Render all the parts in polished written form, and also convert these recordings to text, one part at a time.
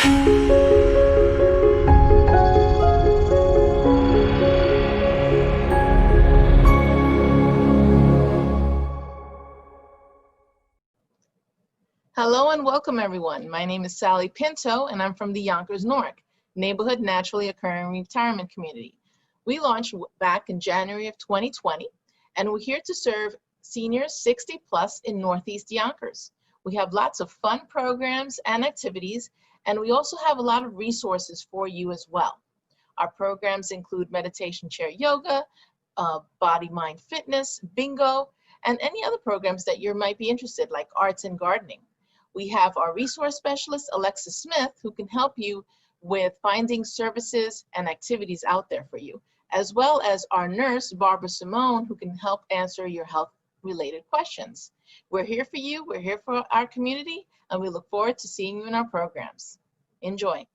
Hello and welcome everyone. My name is Sally Pinto and I'm from the Yonkers Newark Neighborhood Naturally Occurring Retirement Community. We launched back in January of 2020 and we're here to serve seniors 60 plus in Northeast Yonkers. We have lots of fun programs and activities, and we also have a lot of resources for you as well. Our programs include meditation chair yoga, body mind fitness, bingo, and any other programs that you might be interested, like arts and gardening. We have our resource specialist, Alexa Smith, who can help you with finding services and activities out there for you, as well as our nurse, Barbara Simone, who can help answer your health-related questions. We're here for you, we're here for our community, and we look forward to seeing you in our programs. Enjoy.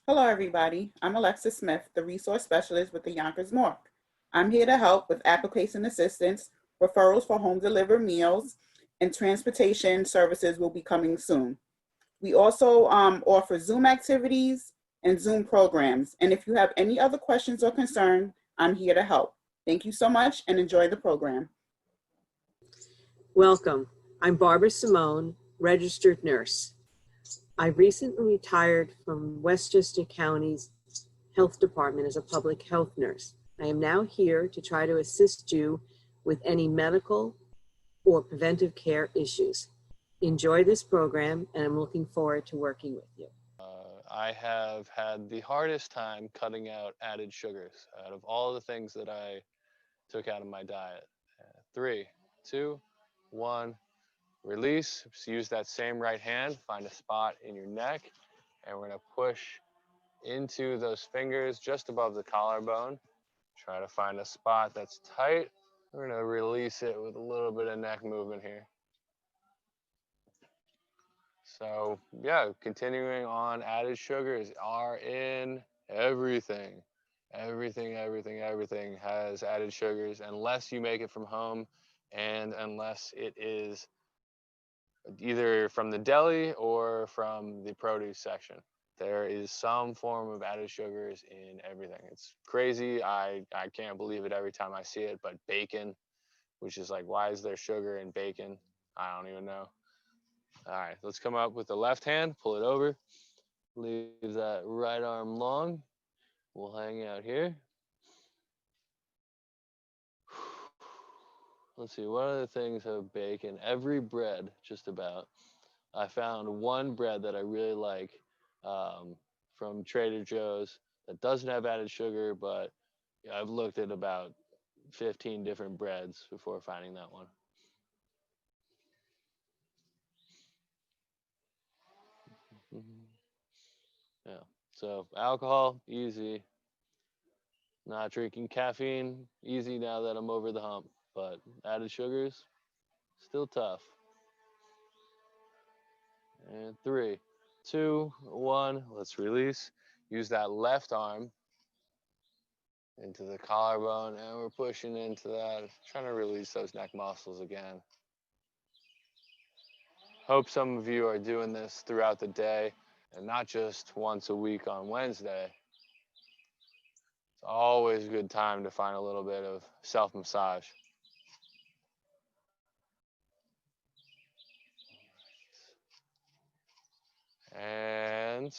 Hello, everybody. I'm Alexa Smith, the resource specialist with the Yonkers Newark. I'm here to help with application assistance, referrals for home delivered meals, and transportation services will be coming soon. We also offer Zoom activities and Zoom programs. And if you have any other questions or concerns, I'm here to help. Thank you so much and enjoy the program. Welcome. I'm Barbara Simone, registered nurse. I recently retired from Westchester County's Health Department as a public health nurse. I am now here to try to assist you with any medical or preventive care issues. Enjoy this program, and I'm looking forward to working with you. I have had the hardest time cutting out added sugars out of all the things that I took out of my diet. 3, 2, 1, release. Just use that same right hand, find a spot in your neck, and we're gonna push into those fingers just above the collarbone. Try to find a spot that's tight. We're gonna release it with a little bit of neck movement here. So yeah, continuing on, added sugars are in everything. Everything has added sugars unless you make it from home and unless it is either from the deli or from the produce section. There is some form of added sugars in everything. It's crazy. I can't believe it every time I see it, but bacon, which is like, why is there sugar in bacon? I don't even know. All right, let's come up with the left hand, pull it over, leave that right arm long. We'll hang out here. Let's see, what other things have bacon? Every bread, just about. I found one bread that I really like from Trader Joe's that doesn't have added sugar, but I've looked at about 15 different breads before finding that one. Yeah, so alcohol, easy. Not drinking caffeine, easy now that I'm over the hump, but added sugars, still tough. And 3, 2, 1, let's release. Use that left arm into the collarbone, and we're pushing into that, trying to release those neck muscles again. Hope some of you are doing this throughout the day and not just once a week on Wednesday. It's always a good time to find a little bit of self-massage. And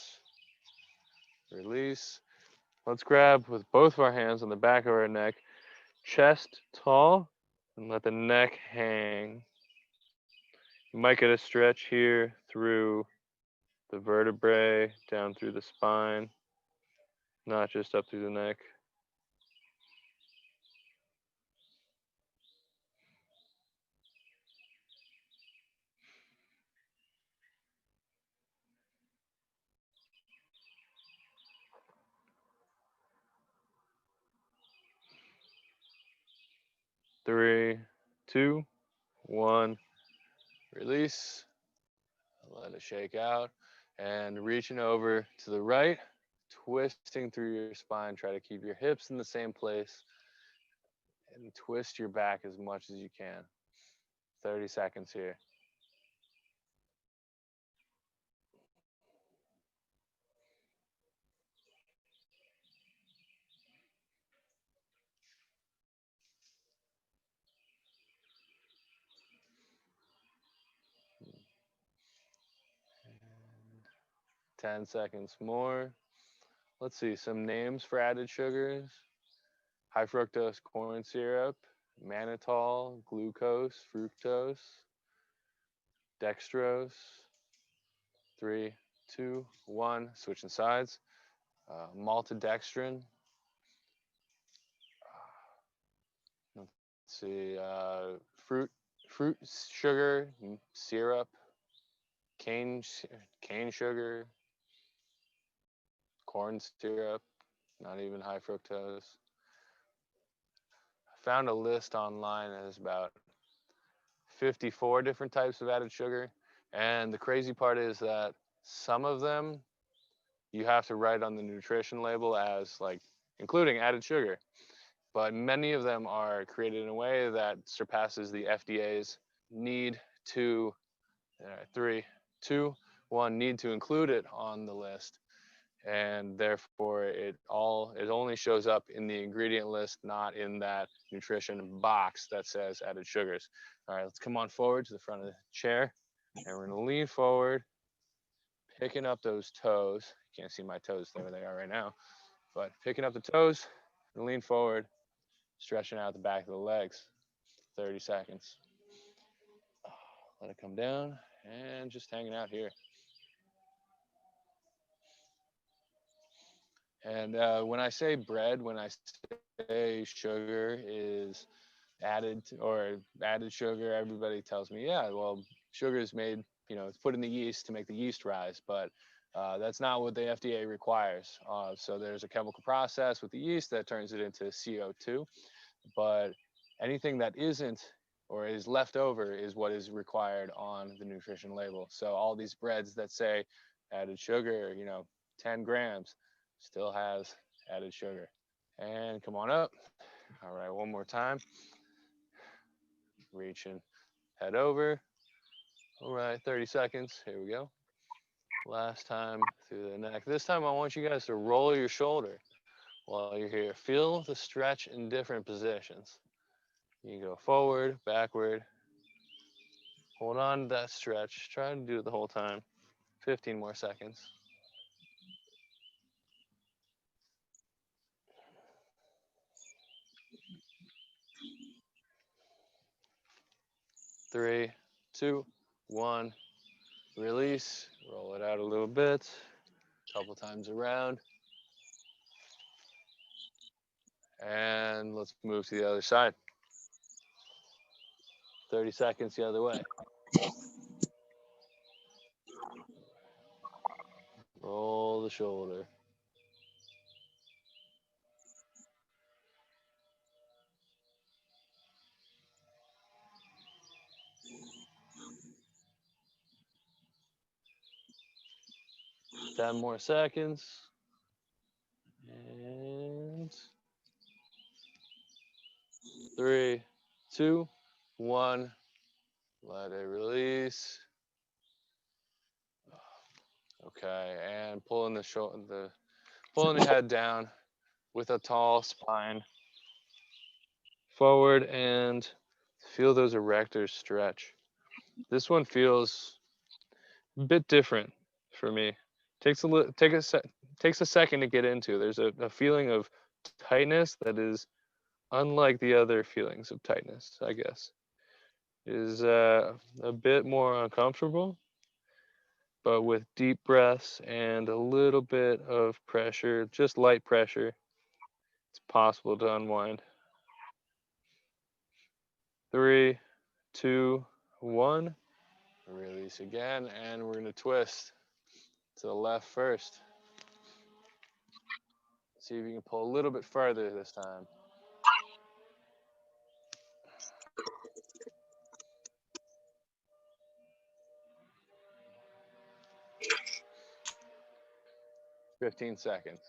release. Let's grab with both of our hands on the back of our neck, chest tall, and let the neck hang. You might get a stretch here through the vertebrae, down through the spine, not just up through the neck. Three, 2, 1, release. Let it shake out. And reaching over to the right, twisting through your spine. Try to keep your hips in the same place and twist your back as much as you can. 30 seconds here. 10 seconds more. Let's see, some names for added sugars. High fructose corn syrup, mannitol, glucose, fructose, dextrose. 3, 2, 1, switching sides. Maltodextrin. Let's see, fruit sugar, syrup, cane sugar, corn syrup, not even high fructose. I found a list online that has about 54 different types of added sugar. And the crazy part is that some of them you have to write on the nutrition label as like including added sugar. But many of them are created in a way that surpasses the FDA's need to, 3, 2, 1, need to include it on the list. And therefore it only shows up in the ingredient list, not in that nutrition box that says added sugars. All right, let's come on forward to the front of the chair, and we're gonna lean forward, picking up those toes. You can't see my toes there they are right now, but picking up the toes, and lean forward, stretching out the back of the legs. 30 seconds. Let it come down, and just hanging out here. And when I say bread, when I say sugar is added or added sugar, everybody tells me, yeah, well, sugar is made, it's put in the yeast to make the yeast rise, but that's not what the FDA requires. So there's a chemical process with the yeast that turns it into CO2, but anything that isn't or is left over is what is required on the nutrition label. So all these breads that say added sugar, 10 grams, still has added sugar. And come on up. All right, one more time. Reaching, head over. All right, 30 seconds. Here we go. Last time through the neck. This time I want you guys to roll your shoulder while you're here. Feel the stretch in different positions. You go forward, backward. Hold on to that stretch. Try to do it the whole time. 15 more seconds. 3, 2, 1. Release. Roll it out a little bit. Couple times around. And let's move to the other side. 30 seconds the other way. Roll the shoulder. Ten more seconds. And 3, 2, 1. Let it release. Okay, and pulling pulling the head down with a tall spine. Forward and feel those erectors stretch. This one feels a bit different for me. Takes a second to get into. There's a feeling of tightness that is unlike the other feelings of tightness, I guess. It is a bit more uncomfortable, but with deep breaths and a little bit of pressure, just light pressure, it's possible to unwind. 3, 2, 1. Release again, and we're gonna twist to the left first. See if you can pull a little bit further this time. "15 seconds.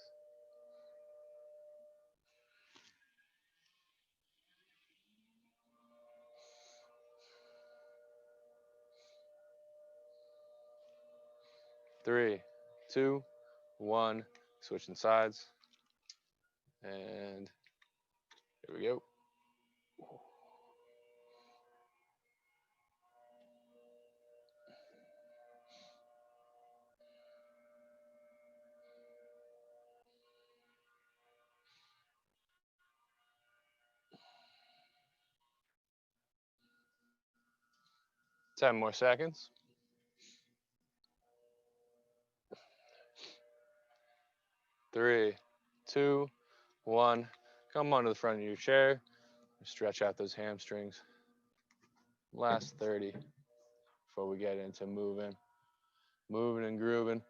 3, 2, 1. Switching sides. And here we go. 10 more seconds. 3, 2, 1. Come onto the front of your chair. Stretch out those hamstrings. Last 30 before we get into moving and grooving.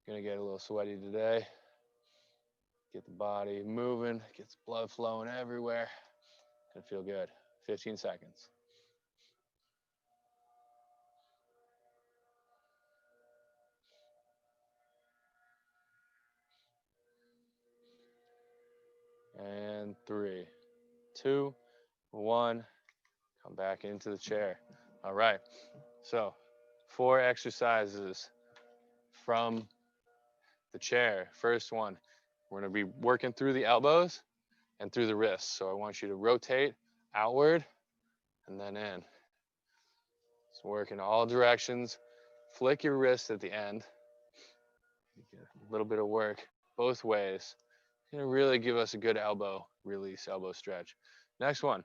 Gonna get a little sweaty today. Get the body moving, gets blood flowing everywhere. Gonna feel good. 15 seconds. And 3, 2, 1. Come back into the chair. All right. So 4 exercises from the chair. First one, we're going to be working through the elbows and through the wrists. So I want you to rotate outward and then in. So work in all directions. Flick your wrist at the end. You get a little bit of work both ways. It's going to really give us a good elbow release, elbow stretch. Next one,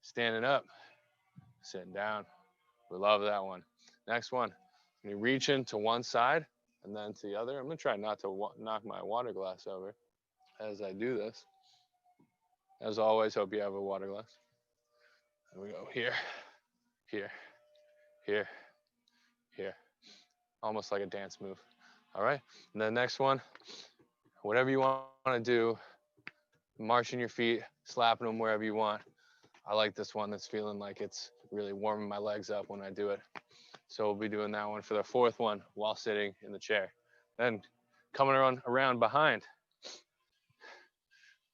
standing up, sitting down. We love that one. Next one, you reach into one side and then to the other. I'm going to try not to knock my water glass over as I do this. As always, hope you have a water glass. There we go. Here, here, here, here. Almost like a dance move. All right. And then next one, whatever you want to do, marching your feet, slapping them wherever you want. I like this one that's feeling like it's really warming my legs up when I do it. So we'll be doing that one for the 4th one while sitting in the chair. Then coming around behind.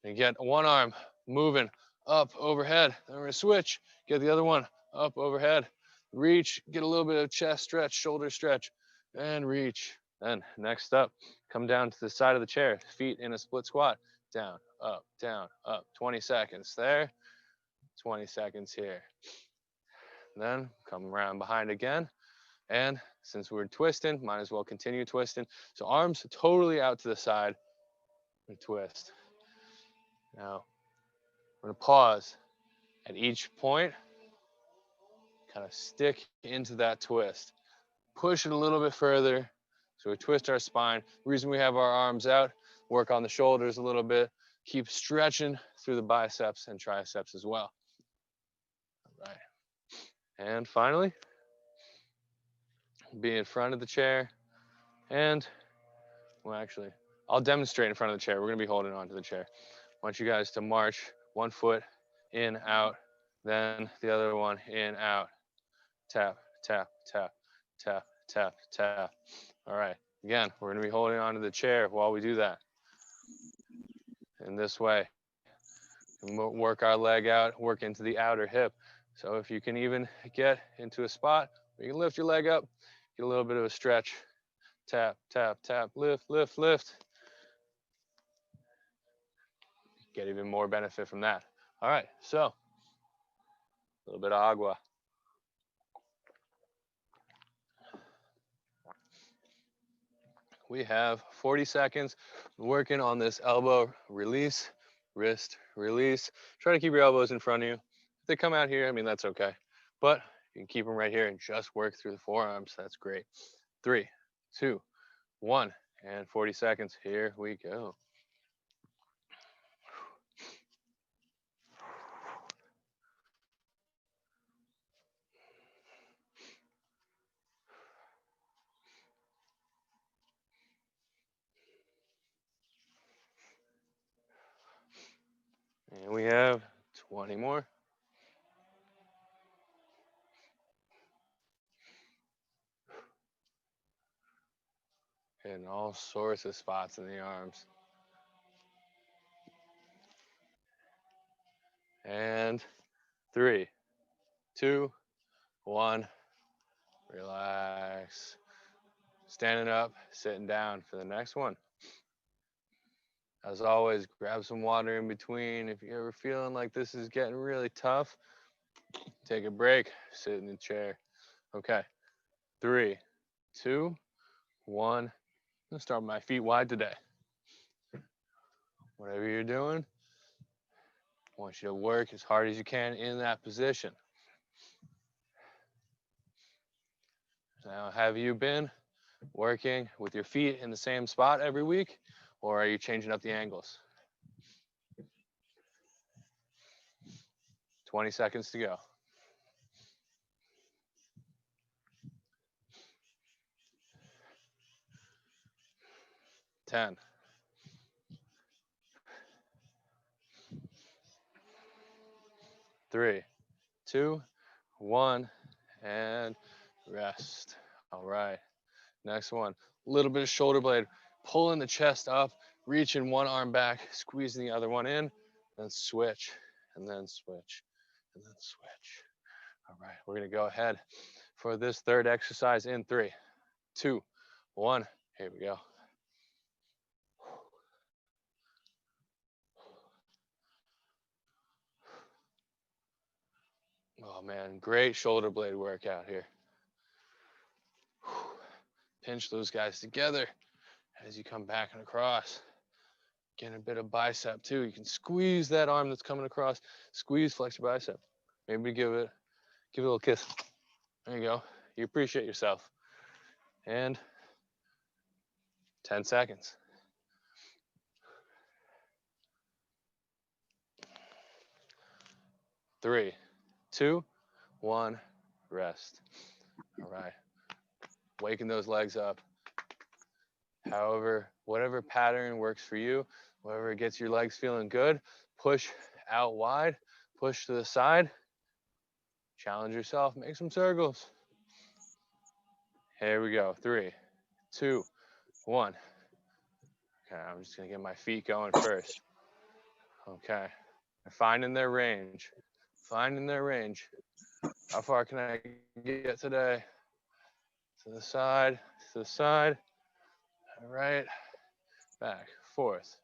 And get one arm moving up overhead. Then we're gonna switch. Get the other one up overhead. Reach, get a little bit of chest stretch, shoulder stretch, and reach. Then next up, come down to the side of the chair, feet in a split squat. Down, up, 20 seconds there, 20 seconds here. Then come around behind again. And since we're twisting, might as well continue twisting. So arms totally out to the side and twist. Now, we're gonna pause at each point, kind of stick into that twist. Push it a little bit further. So we twist our spine. The reason we have our arms out, work on the shoulders a little bit, keep stretching through the biceps and triceps as well. All right. And finally, be in front of the chair. And, well, actually, I'll demonstrate in front of the chair. We're gonna be holding on to the chair. I want you guys to march one foot in, out, then the other one in, out. Tap, tap, tap, tap, tap, tap. All right. Again, we're going to be holding on to the chair while we do that. In this way, work our leg out, work into the outer hip. So if you can even get into a spot where you can lift your leg up, get a little bit of a stretch. Tap, tap, tap, lift, lift, lift. Get even more benefit from that. All right, so a little bit of agua. We have 40 seconds working on this elbow release, wrist release. Try to keep your elbows in front of you. If they come out here, I mean, that's okay. But you can keep them right here and just work through the forearms. That's great. 3, 2, 1, and 40 seconds. Here we go. And we have 20 more. Hitting all sorts of spots in the arms. And 3, 2, 1. Relax. Standing up, sitting down for the next one. As always, grab some water in between. If you're ever feeling like this is getting really tough, take a break, sit in the chair. Okay, 3, 2, 1. I'm gonna start with my feet wide today. Whatever you're doing, I want you to work as hard as you can in that position. Now, have you been working with your feet in the same spot every week, or are you changing up the angles? 20 seconds to go. 10. 3, 2, 1, and rest. All right. Next one. A little bit of shoulder blade. Pulling the chest up, reaching one arm back, squeezing the other one in, then switch, and then switch, and then switch. All right. We're going to go ahead for this third exercise in 3, 2, 1. Here we go. Oh man, great shoulder blade workout here. Pinch those guys together as you come back and across. Getting a bit of bicep too. You can squeeze that arm that's coming across. Squeeze, flex your bicep. Maybe give it a little kiss. There you go. You appreciate yourself. And 10 seconds. 3, 2, 1, rest. All right. Waking those legs up. However, whatever pattern works for you, whatever gets your legs feeling good, push out wide, push to the side, challenge yourself, make some circles. Here we go. 3, 2, 1. Okay, I'm just gonna get my feet going first. Okay, they're finding their range. Finding their range. How far can I get today? To the side, to the side. All right, back, forth,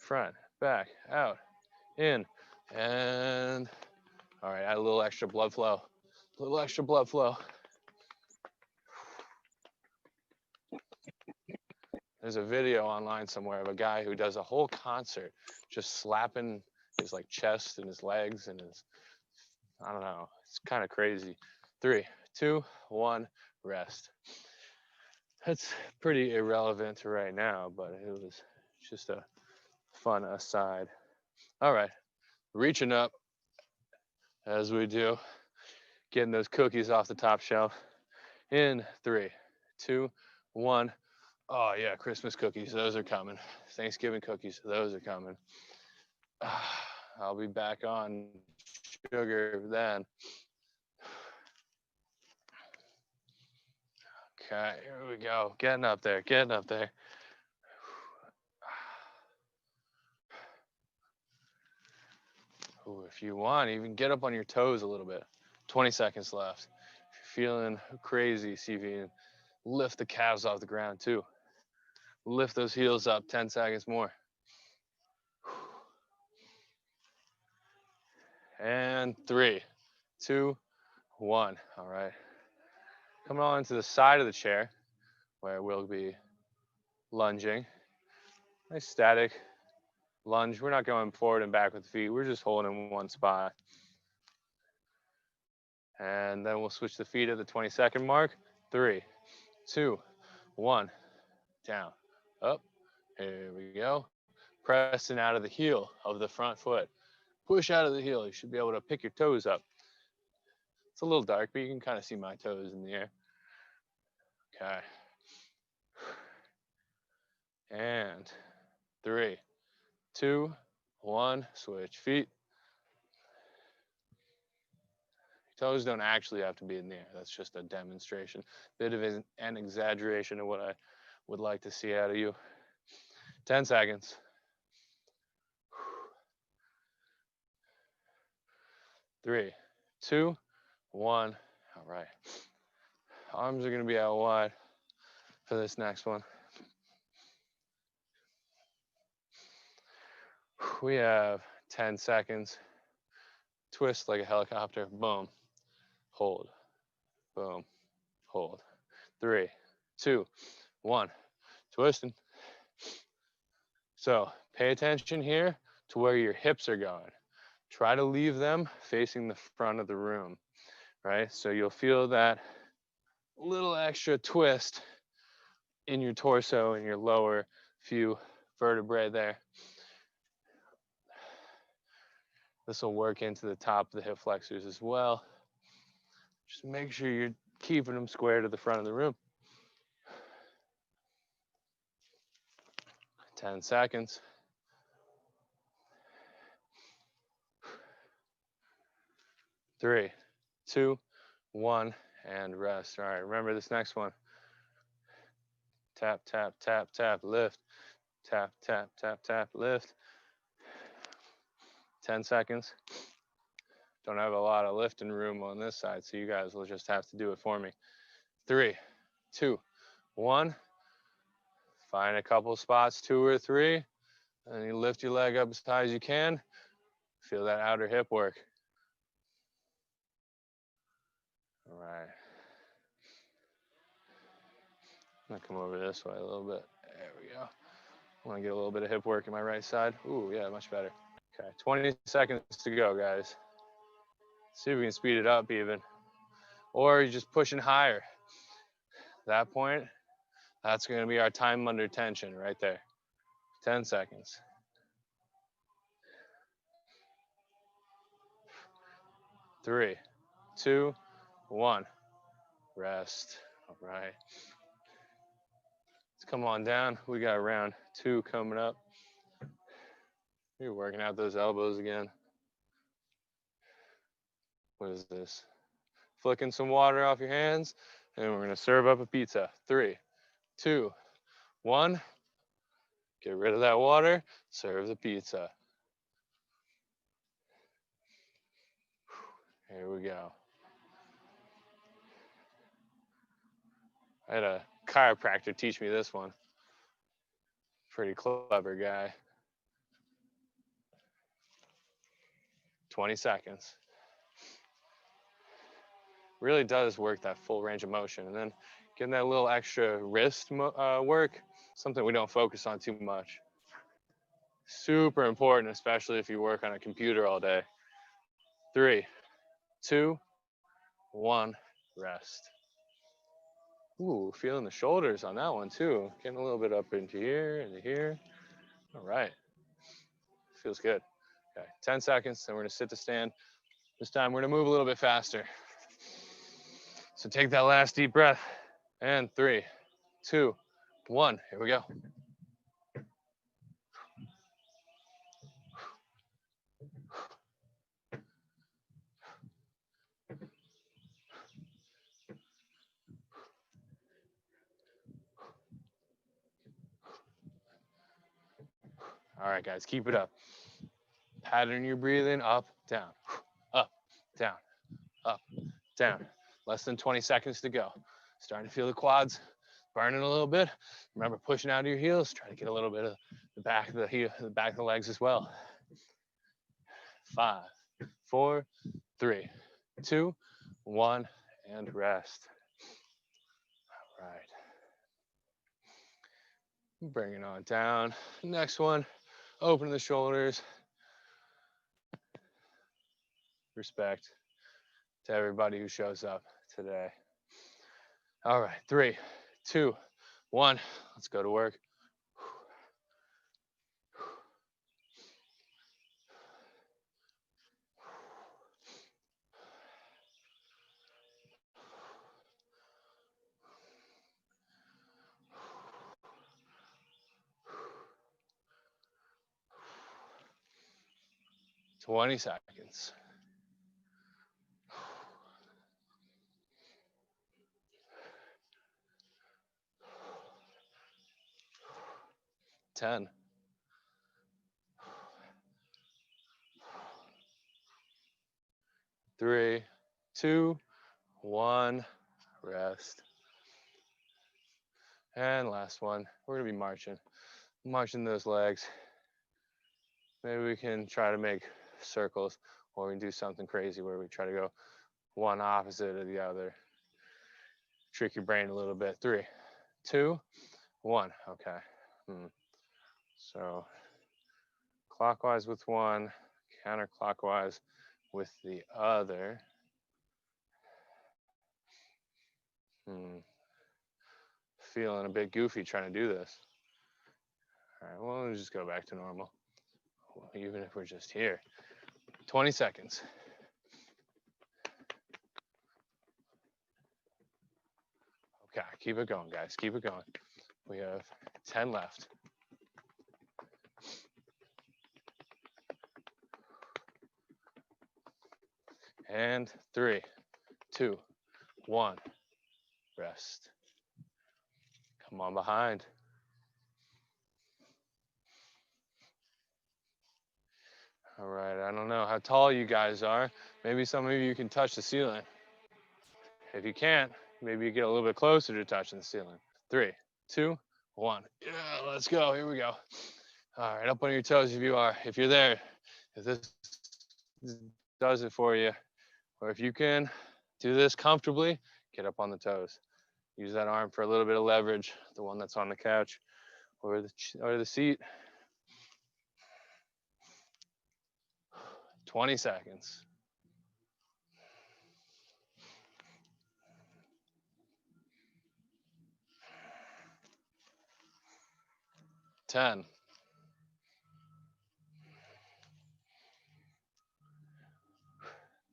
front, back, out, in, and all right, add a little extra blood flow. A little extra blood flow. There's a video online somewhere of a guy who does a whole concert just slapping his like chest and his legs and his, I don't know, it's kind of crazy. 3, 2, 1, rest. That's pretty irrelevant to right now, but it was just a fun aside. All right, reaching up as we do, getting those cookies off the top shelf. In 3, 2, 1. Oh yeah, Christmas cookies, those are coming. Thanksgiving cookies, those are coming. I'll be back on sugar then. Okay, here we go. Getting up there, getting up there. Ooh, if you want, even get up on your toes a little bit. 20 seconds left. If you're feeling crazy, see if you can lift the calves off the ground too. Lift those heels up, 10 seconds more. And 3, 2, 1. All right. Coming on to the side of the chair where we'll be lunging. Nice static lunge. We're not going forward and back with the feet. We're just holding in one spot. And then we'll switch the feet at the 20-second mark. 3, 2, 1. Down, up. Here we go. Pressing out of the heel of the front foot. Push out of the heel. You should be able to pick your toes up. It's a little dark, but you can kind of see my toes in the air. Okay. And 3, 2, 1. Switch feet. Toes don't actually have to be in the air. That's just a demonstration. Bit of an exaggeration of what I would like to see out of you. 10 seconds. 3, 2, 1. All right. Arms are going to be out wide for this next one. We have 10 seconds. Twist like a helicopter. Boom. Hold. Boom. Hold. 3, 2, 1. Twisting. So pay attention here to where your hips are going. Try to leave them facing the front of the room, right? So you'll feel that little extra twist in your torso and your lower few vertebrae there. This will work into the top of the hip flexors as well. Just make sure you're keeping them square to the front of the room. 10 seconds. 3, 2, 1, and rest. All right, remember this next one. Tap, tap, tap, tap, lift. Tap, tap, tap, tap, lift. 10 seconds. Don't have a lot of lifting room on this side, so you guys will just have to do it for me. 3, 2, 1. Find a couple spots, 2 or 3, and you lift your leg up as high as you can. Feel that outer hip work. All right. I'm gonna come over this way a little bit. There we go. I want to get a little bit of hip work in my right side. Ooh, yeah, much better. Okay, 20 seconds to go, guys. See if we can speed it up even. Or you're just pushing higher. At that point, that's going to be our time under tension right there. 10 seconds. 3, 2, 1. Rest. All right. Let's come on down. We got round 2 coming up. You're working out those elbows again. What is this? Flicking some water off your hands, and we're gonna serve up a pizza. 3, 2, 1. Get rid of that water, serve the pizza. Here we go. I had a chiropractor teach me this one. Pretty clever guy. 20 seconds. Really does work that full range of motion. And then getting that little extra wrist work, something we don't focus on too much. Super important, especially if you work on a computer all day. 3, 2, 1, rest. Ooh, feeling the shoulders on that one too. Getting a little bit up into here, into here. All right. Feels good. Okay, 10 seconds, then we're gonna sit to stand. This time we're gonna move a little bit faster. So take that last deep breath. And 3, 2, 1, here we go. All right, guys, keep it up. Pattern your breathing, up, down, up, down, up, down. Less than 20 seconds to go. Starting to feel the quads burning a little bit. Remember, pushing out of your heels. Try to get a little bit of the back of the heel, the back of the legs as well. 5, 4, 3, 2, 1, and rest. All right. Bring it on down. Next one, open the shoulders. Respect to everybody who shows up today. All right, 3, 2, 1. Let's go to work. 20 seconds. 10. 3, 2, 1, rest. And last one, we're gonna be marching those legs. Maybe we can try to make circles, or we can do something crazy where we try to go one opposite of the other. Trick your brain a little bit. 3, 2, 1. Okay. So clockwise with one, counterclockwise with the other. Feeling a bit goofy trying to do this. All right, well, let's just go back to normal. Even if we're just here. 20 seconds. Okay, keep it going, guys. Keep it going. We have 10 left. And 3, 2, 1. Rest. Come on behind. All right, I don't know how tall you guys are. Maybe some of you can touch the ceiling. If you can't, maybe you get a little bit closer to touching the ceiling. 3, 2, 1. Yeah, let's go. Here we go. All right, up on your toes if you are. If you're there, if this does it for you, or if you can do this comfortably, get up on the toes. Use that arm for a little bit of leverage, the one that's on the couch or the seat. 20 seconds. 10.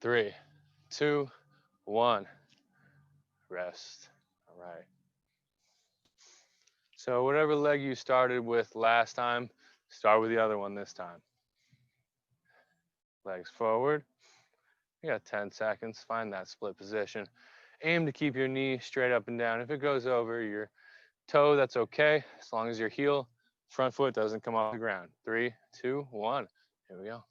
3, 2, 1. Rest. All right. So whatever leg you started with last time, start with the other one this time. Legs forward. You got 10 seconds. Find that split position. Aim to keep your knee straight up and down. If it goes over your toe, that's okay, as long as your heel, front foot doesn't come off the ground. 3, 2, 1. Here we go.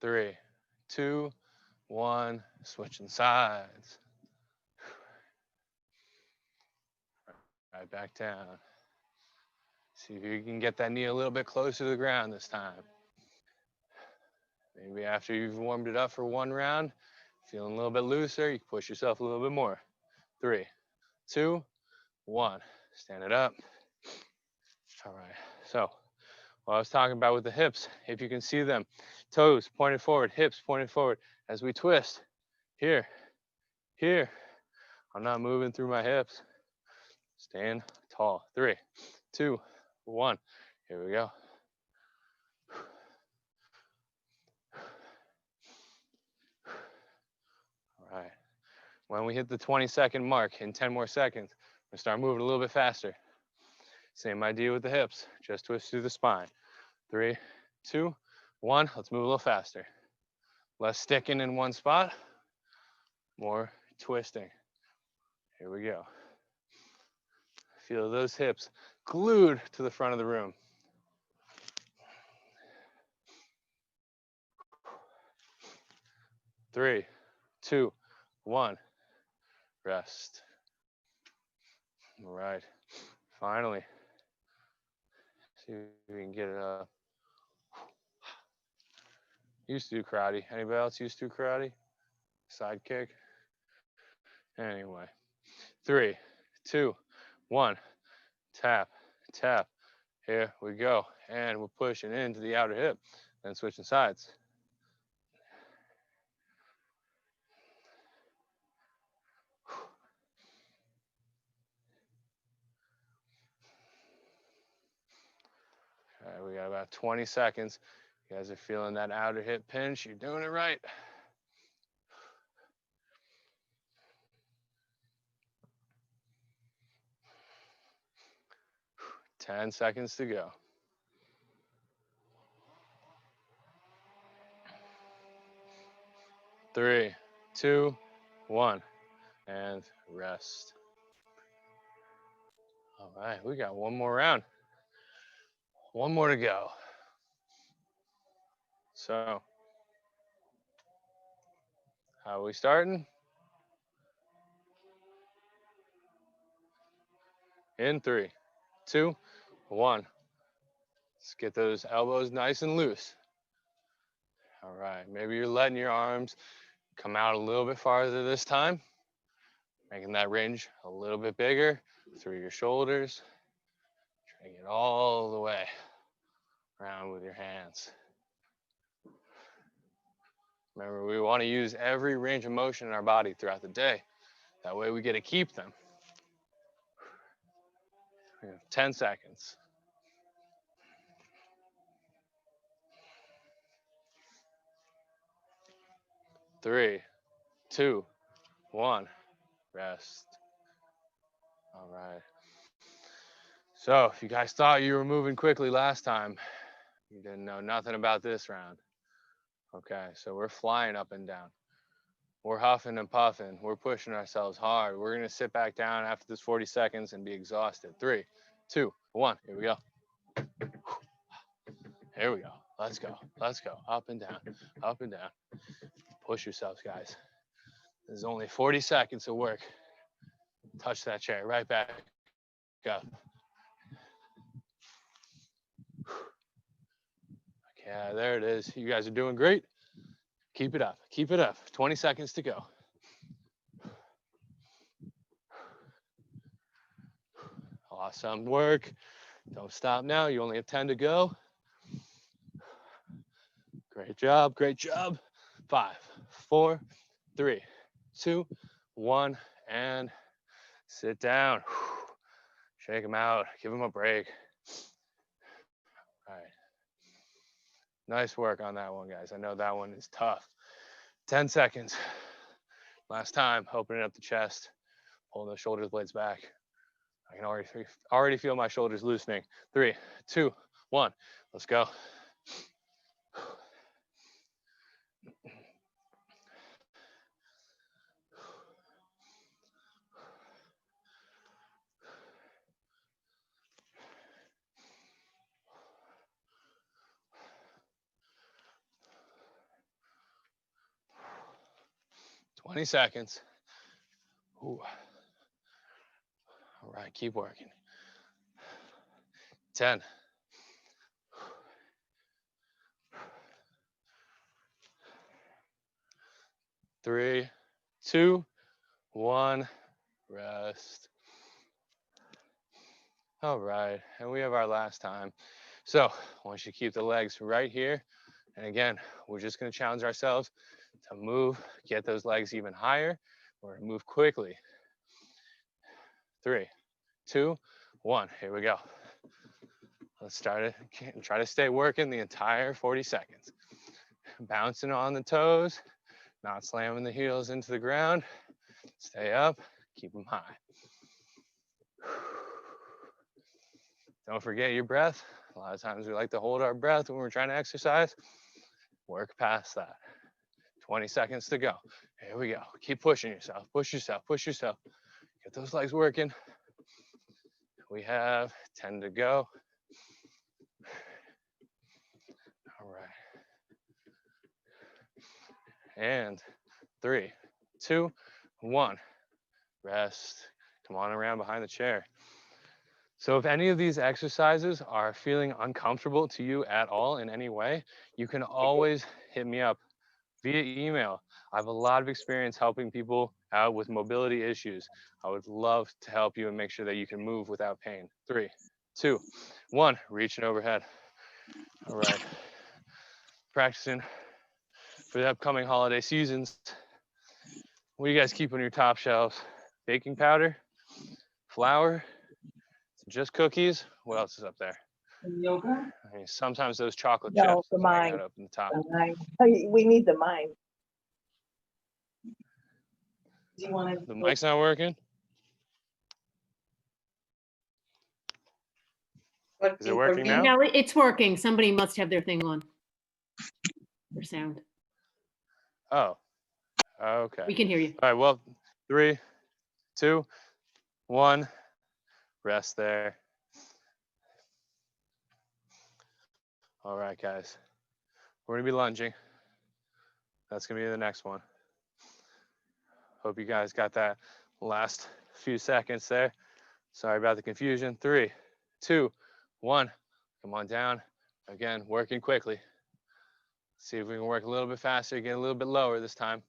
Three, two, one. Switching sides. Right back down. See if you can get that knee a little bit closer to the ground this time. Maybe after you've warmed it up for one round, feeling a little bit looser, you can push yourself a little bit more. 3, 2, 1. Stand it up. All right. So, what I was talking about with the hips, if you can see them, toes pointed forward, hips pointed forward as we twist. Here, here. I'm not moving through my hips. Stand tall. 3, 2, 1. Here we go. All right. When we hit the 20-second mark in 10 more seconds, we're gonna start moving a little bit faster. Same idea with the hips. Just twist through the spine. 3, 2, 1. Let's move a little faster. Less sticking in one spot, more twisting. Here we go. Feel those hips glued to the front of the room. Three, 2, 1. Rest. All right. Finally. See if we can get it up. Used to do karate. Anybody else used to do karate? Side kick. Anyway. 3, 2, 1. Tap, tap. Here we go. And we're pushing into the outer hip. Then switching sides. All right, we got about 20 seconds. You guys are feeling that outer hip pinch. You're doing it right. Ten seconds to go. 3, 2, 1, and rest. All right, we got one more round. One more to go. So, how are we starting? In 3, 2, 1. Let's get those elbows nice and loose. All right, maybe you're letting your arms come out a little bit farther this time. Making that range a little bit bigger through your shoulders. Trying to get all the way around with your hands. Remember, we want to use every range of motion in our body throughout the day. That way we get to keep them. We have 10 seconds. 3, 2, 1, rest. All right. So if you guys thought you were moving quickly last time, you didn't know nothing about this round. Okay, so we're flying up and down. We're huffing and puffing. We're pushing ourselves hard. We're gonna sit back down after this 40 seconds and be exhausted. 3, 2, 1, here we go. Here we go. Let's go. Let's go. Up and down. Up and down. Push yourselves, guys. There's only 40 seconds of work. Touch that chair. Right back up. Okay, there it is. You guys are doing great. Keep it up. Keep it up. 20 seconds to go. Awesome work. Don't stop now. You only have 10 to go. Great job. Great job. 5, 4, 3, 2, 1, and sit down. Shake them out. Give them a break. All right. Nice work on that one, guys. I know that one is tough. 10 seconds. Last time, opening up the chest, pulling the shoulder blades back. I can already feel my shoulders loosening. 3, 2, 1. Let's go. Twenty seconds. Ooh. All right, keep working. 10. 3, 2, 1, rest. All right, and we have our last time. So I want you to keep the legs right here. And again, we're just gonna challenge ourselves to move, get those legs even higher. We're gonna move quickly. 3, 2, 1, here we go. Let's start it. Try to stay working the entire 40 seconds. Bouncing on the toes, not slamming the heels into the ground. Stay up, keep them high. Don't forget your breath. A lot of times we like to hold our breath when we're trying to exercise. Work past that. 20 seconds to go. Here we go. Keep pushing yourself, push yourself, push yourself. Get those legs working. We have 10 to go. All right. And 3, 2, 1. Rest. Come on around behind the chair. So if any of these exercises are feeling uncomfortable to you at all in any way, you can always hit me up via email. I have a lot of experience helping people out with mobility issues. I would love to help you and make sure that you can move without pain. 3, 2, 1, reaching overhead. All right. Practicing for the upcoming holiday seasons. What do you guys keep on your top shelves? Baking powder, flour, just cookies. What else is up there? Yogurt? I mean, sometimes those chocolate No, chips the hang mine. out up in the top. The mine. We need the mine. Do you want to? The mic's not working. Is it working now? No, it's working. Somebody must have their thing on. Their sound. Oh, okay. We can hear you. All right, well, 3, 2, 1, rest there. All right, guys, we're gonna be lunging. That's gonna be the next one. Hope you guys got that last few seconds there. Sorry about the confusion. 3, 2, 1, come on down. Again, working quickly. See if we can work a little bit faster, get a little bit lower this time.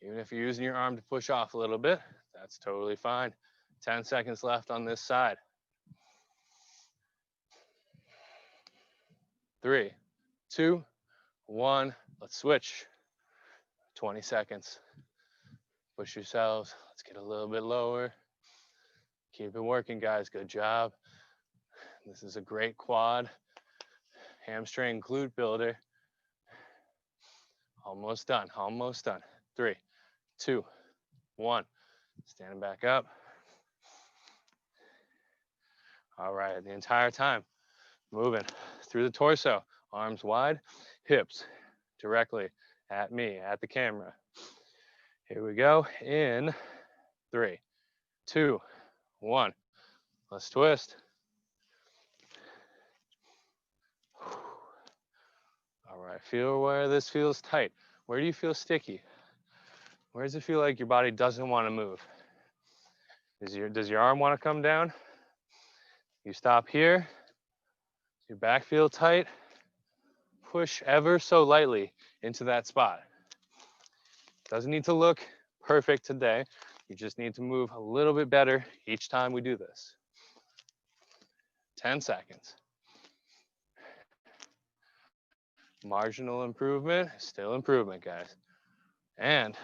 Even if you're using your arm to push off a little bit, That's totally fine. 10 seconds left on this side. 3, 2, 1. Let's switch. 20 seconds. Push yourselves. Let's get a little bit lower. Keep it working, guys. Good job. This is a great quad, hamstring, glute builder. Almost done. Almost done. 3, 2, 1. Standing back up. All right. The entire time, moving through the torso, arms wide, hips directly at me, at the camera. Here we go. In 3, 2, 1. Let's twist. All right, feel where this feels tight. Where do you feel sticky? Where does it feel like your body doesn't want to move? Does your arm want to come down? You stop here. Your back feel tight. Push ever so lightly into that spot. Doesn't need to look perfect today. You just need to move a little bit better each time we do this. 10 seconds. Marginal improvement, still improvement, guys. And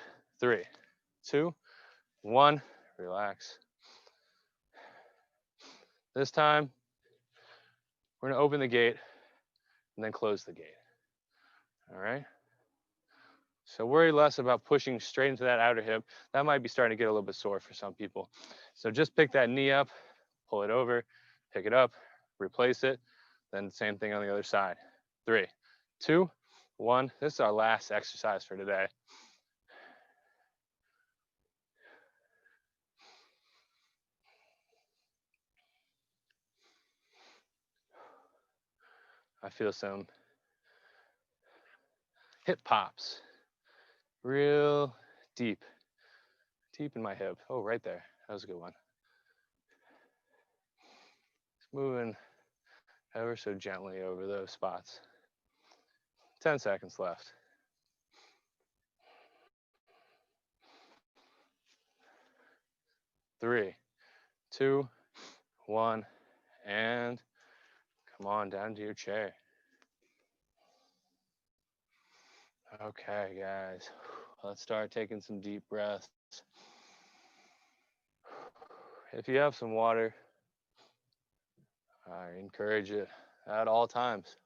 3, 2, 1, relax. This time, we're gonna open the gate and then close the gate. All right? So worry less about pushing straight into that outer hip. That might be starting to get a little bit sore for some people. So just pick that knee up, pull it over, pick it up, replace it, then same thing on the other side. 3, 2, 1. This is our last exercise for today. I feel some hip pops, real deep in my hip. Oh, right there. That was a good one. Just moving ever so gently over those spots. 10 seconds left. 3, 2, 1, and come on down to your chair. Okay, guys, let's start taking some deep breaths. If you have some water, I encourage it at all times.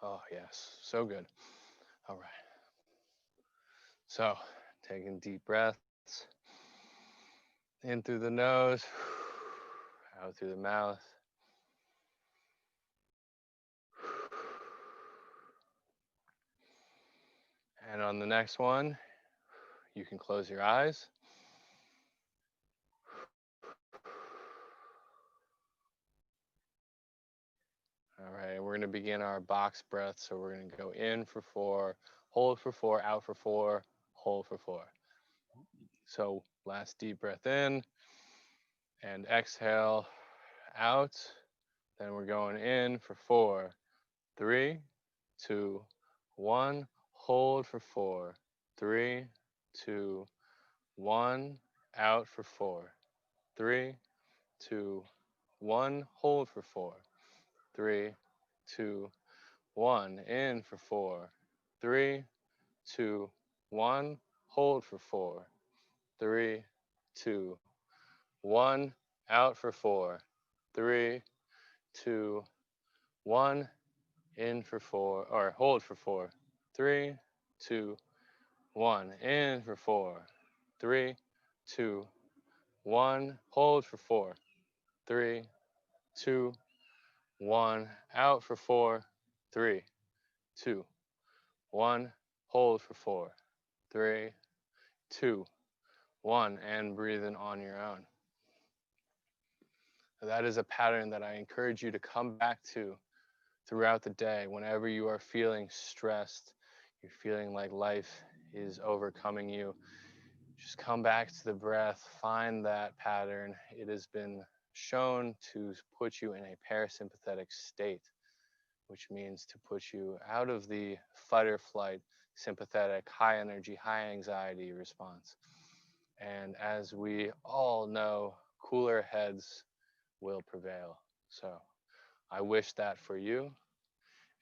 Oh, yes, so good. All right. So, taking deep breaths in through the nose, out through the mouth. And on the next one, you can close your eyes. All right, we're going to begin our box breath. So we're going to go in for 4, hold for 4, out for 4, hold for 4. So last deep breath in and exhale out. Then we're going in for 4, 3, 2, 1. Hold for 4, 3, 2, 1. Out for 4, 3, 2, 1. Hold for 4, 3, 2, 1. In for 4, 3, 2, 1. Hold for 4, 3, 2, 1. Out for 4, 3, 2, 1. In for 4, or hold for 4, 3, 2, 1. In for 4, 3, 2, 1. Hold for 4, 3, 2, 1. Out for 4, 3, 2, 1. Hold for 4, 3, 2, 1. And breathe in on your own. That is a pattern that I encourage you to come back to throughout the day. Whenever you are feeling stressed, you're feeling like life is overcoming you, just come back to the breath, find that pattern. It has been shown to put you in a parasympathetic state, which means to put you out of the fight or flight sympathetic, high energy, high anxiety response. And as we all know, cooler heads will prevail. So I wish that for you.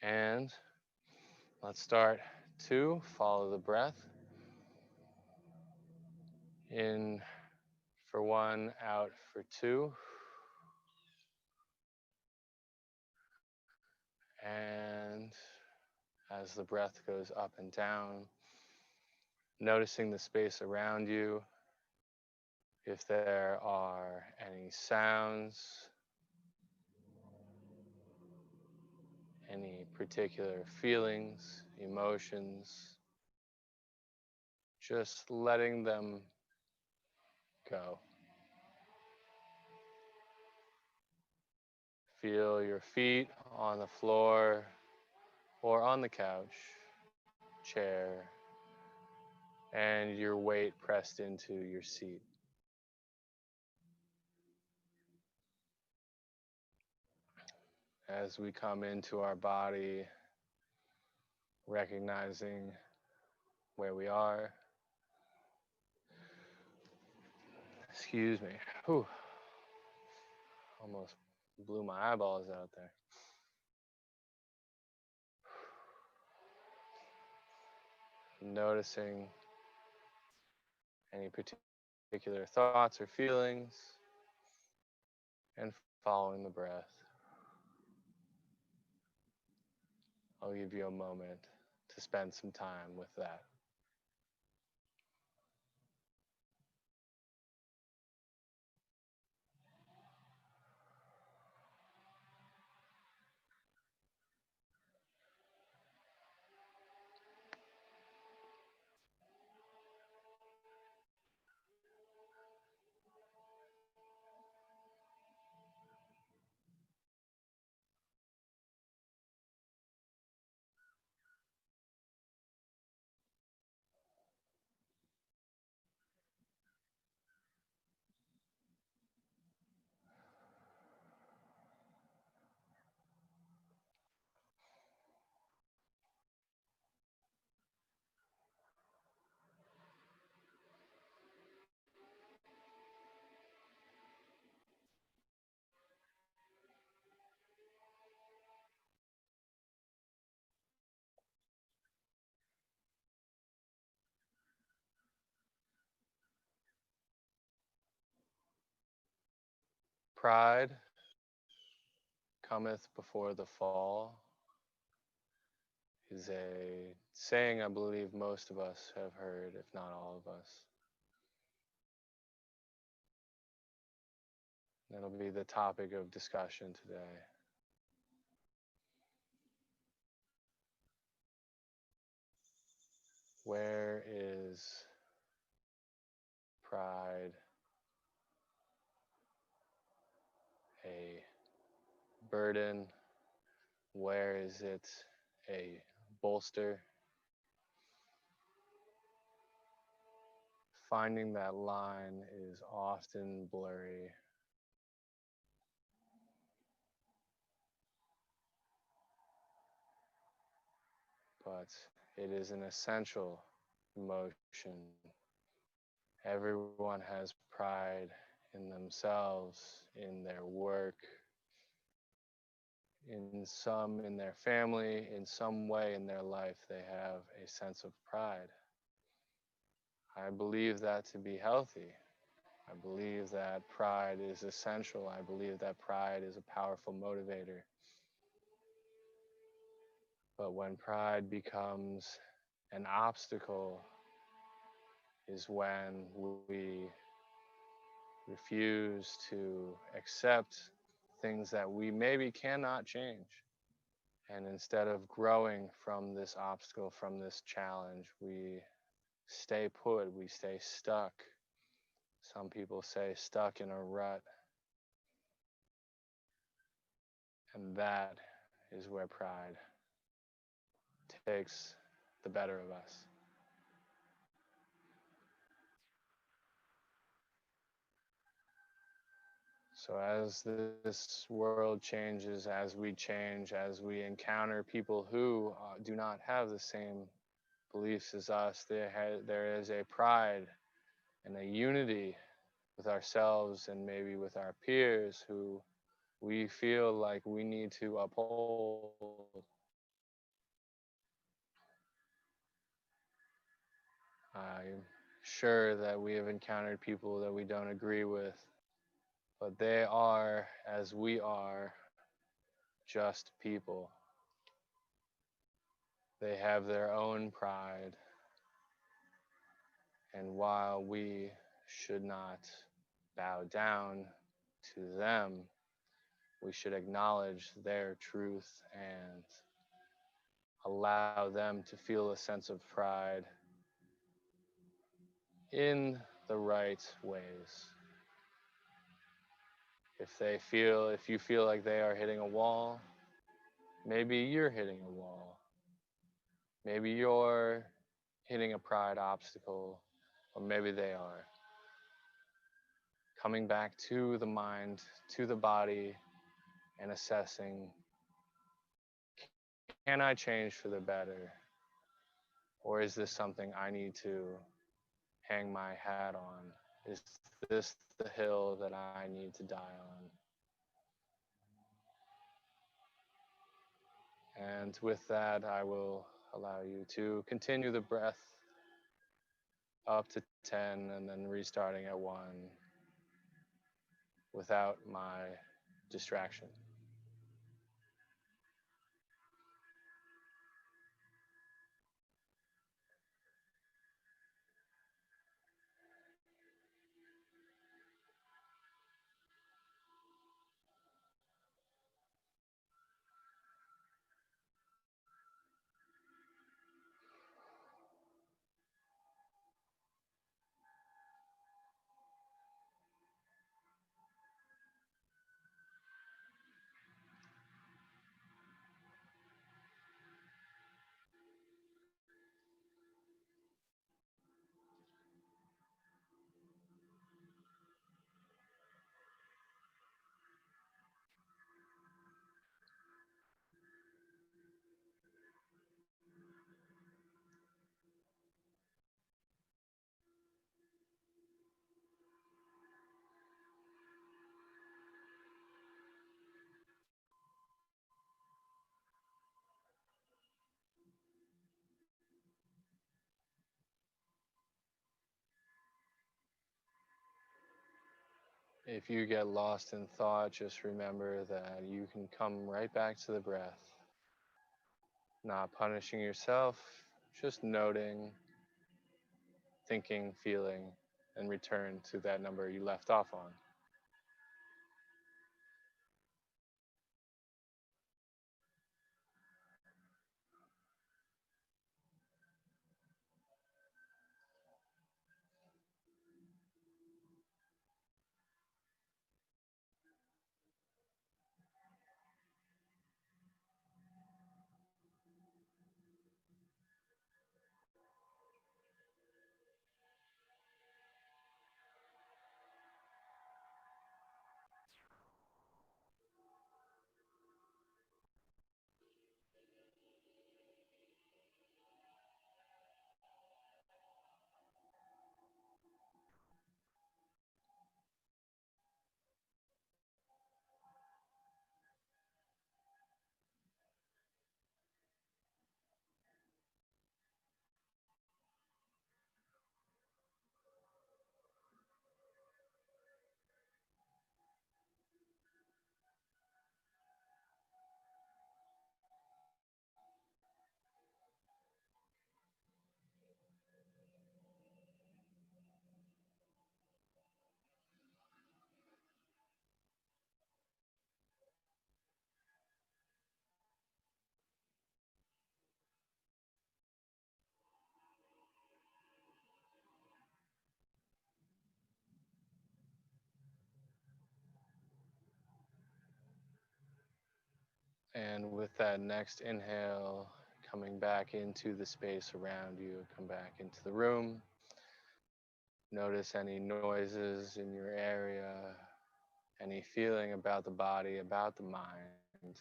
And let's start 2. Follow the breath. In for 1, out for 2. And as the breath goes up and down, noticing the space around you, if there are any sounds, any particular feelings, emotions, just letting them go. Feel your feet on the floor or on the couch, chair, and your weight pressed into your seat. As we come into our body, recognizing where we are. Excuse me. Whew. Almost blew my eyeballs out there. Noticing any particular thoughts or feelings and following the breath. I'll give you a moment to spend some time with that. Pride cometh before the fall is a saying I believe most of us have heard, if not all of us. That'll be the topic of discussion today. Where is pride a burden? Where is it a bolster? Finding that line is often blurry. But it is an essential emotion. Everyone has pride in themselves, in their work, in their family, in some way in their life, they have a sense of pride. I believe that to be healthy. I believe that pride is essential. I believe that pride is a powerful motivator. But when pride becomes an obstacle is when we refuse to accept things that we maybe cannot change. And instead of growing from this obstacle, from this challenge, we stay put, we stay stuck. Some people say stuck in a rut. And that is where pride takes the better of us. So as this world changes, as we change, as we encounter people who do not have the same beliefs as us. There is a pride and a unity with ourselves and maybe with our peers who we feel like we need to uphold. I'm sure that we have encountered people that we don't agree with, but they are, as we are, just people. They have their own pride, and while we should not bow down to them, we should acknowledge their truth and allow them to feel a sense of pride in the right ways. If you feel like they are hitting a wall, maybe you're hitting a wall. Maybe you're hitting a pride obstacle, or maybe they are. Coming back to the mind, to the body, and assessing, can I change for the better? Or is this something I need to hang my hat on? Is this the hill that I need to die on? And with that, I will allow you to continue the breath up to 10 and then restarting at 1 without my distraction. If you get lost in thought, just remember that you can come right back to the breath, not punishing yourself, just noting, thinking, feeling, and return to that number you left off on. And with that next inhale, coming back into the space around you, come back into the room. Notice any noises in your area, any feeling about the body, about the mind,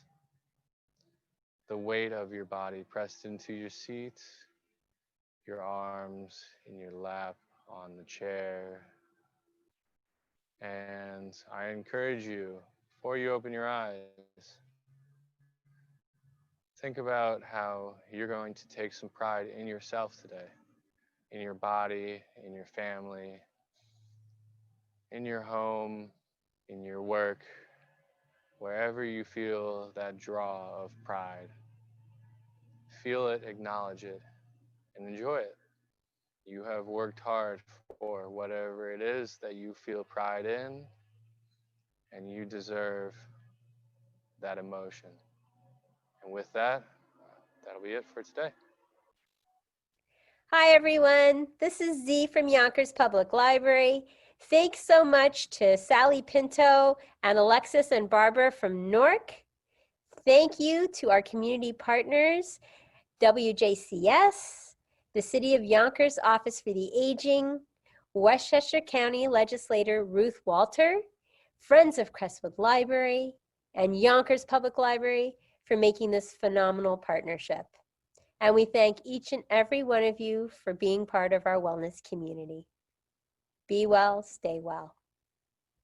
the weight of your body pressed into your seat, your arms in your lap on the chair. And I encourage you, before you open your eyes, think about how you're going to take some pride in yourself today, in your body, in your family, in your home, in your work, wherever you feel that draw of pride. Feel it, acknowledge it, and enjoy it. You have worked hard for whatever it is that you feel pride in, and you deserve that emotion. And with that, that'll be it for today. Hi, everyone. This is Z from Yonkers Public Library. Thanks so much to Sally Pinto and Alexis and Barbara from Newark. Thank you to our community partners, WJCS, the City of Yonkers Office for the Aging, Westchester County Legislator Ruth Walter, Friends of Crestwood Library, and Yonkers Public Library for making this phenomenal partnership. And we thank each and every one of you for being part of our wellness community. Be well, stay well.